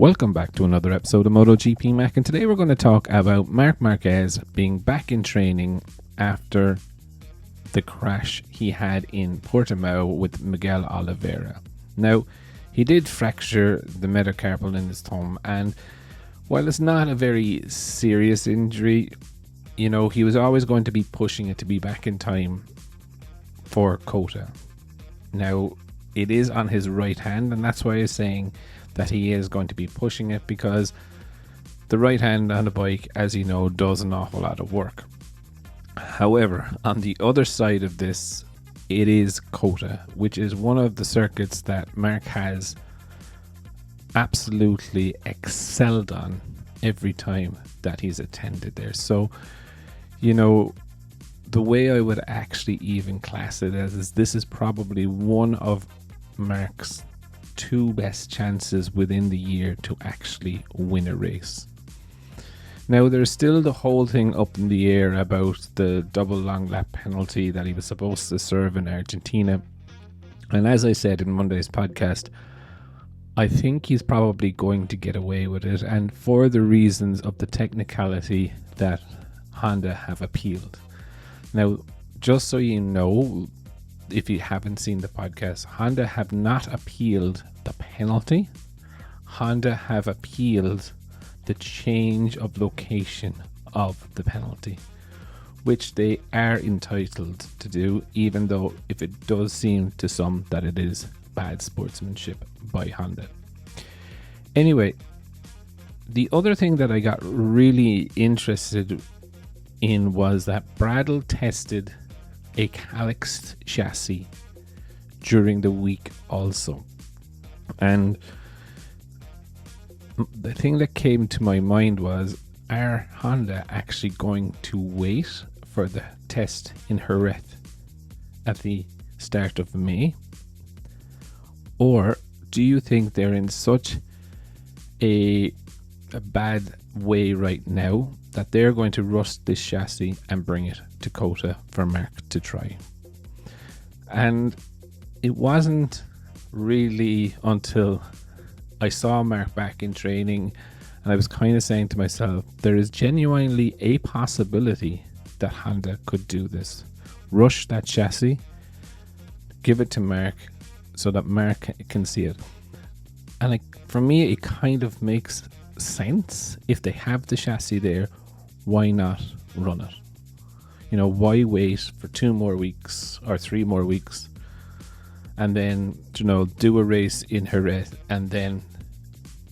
Welcome back to another episode of MotoGP Mac, and today we're going to talk about Marc Marquez being back in training after the crash he had in Portimao with Miguel Oliveira. Now, he did fracture the metacarpal in his thumb, and while it's not a very serious injury, you know, he was always going to be pushing it to be back in time for COTA. Now, it is on his right hand, and that's why he's saying that he is going to be pushing it, because the right hand on a bike, as you know, does an awful lot of work. However, on the other side of this, it is COTA, which is one of the circuits that Marc has absolutely excelled on every time that he's attended there. So, you know, the way I would actually even class it as is this is probably one of Marc's two best chances within the year to actually win a race. Now, there's still the whole thing up in the air about the double long lap penalty that he was supposed to serve in Argentina. And as I said in Monday's podcast, I think he's probably going to get away with it, and for the reasons of the technicality that Honda have appealed. Now, just so you know, if you haven't seen the podcast, Honda have not appealed the penalty. Honda have appealed the change of location of the penalty, which they are entitled to do, even though if it does seem to some that it is bad sportsmanship by Honda. Anyway, the other thing that I got really interested in was that Bradl tested a KALEX chassis during the week also. And the thing that came to my mind was, are Honda actually going to wait for the test in Jerez at the start of May? Or do you think they're in such a bad way right now that they're going to rush this chassis and bring it to COTA for Marc to try? And it wasn't really until I saw Marc back in training and I was kind of saying to myself, there is genuinely a possibility that Honda could do this. Rush that chassis, give it to Marc so that Marc can see it. And for me, it kind of makes sense. If they have the chassis there, why not run it? You know, why wait for 2 more weeks or 3 more weeks and then, you know, do a race in Jerez and then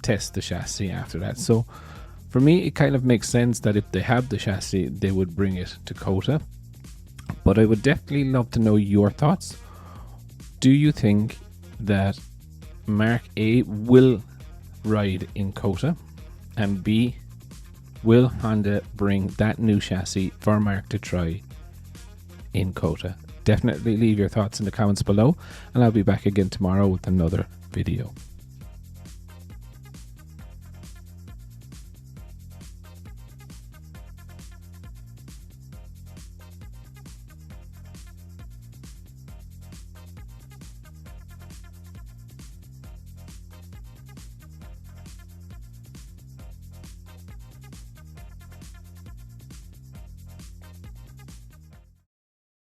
test the chassis after that? So for me, it kind of makes sense that if they have the chassis, they would bring it to COTA. But I would definitely love to know your thoughts. Do you think that Marc A will ride in COTA, and B, will Honda bring that new chassis for Marc to try in COTA? Definitely leave your thoughts in the comments below, and I'll be back again tomorrow with another video.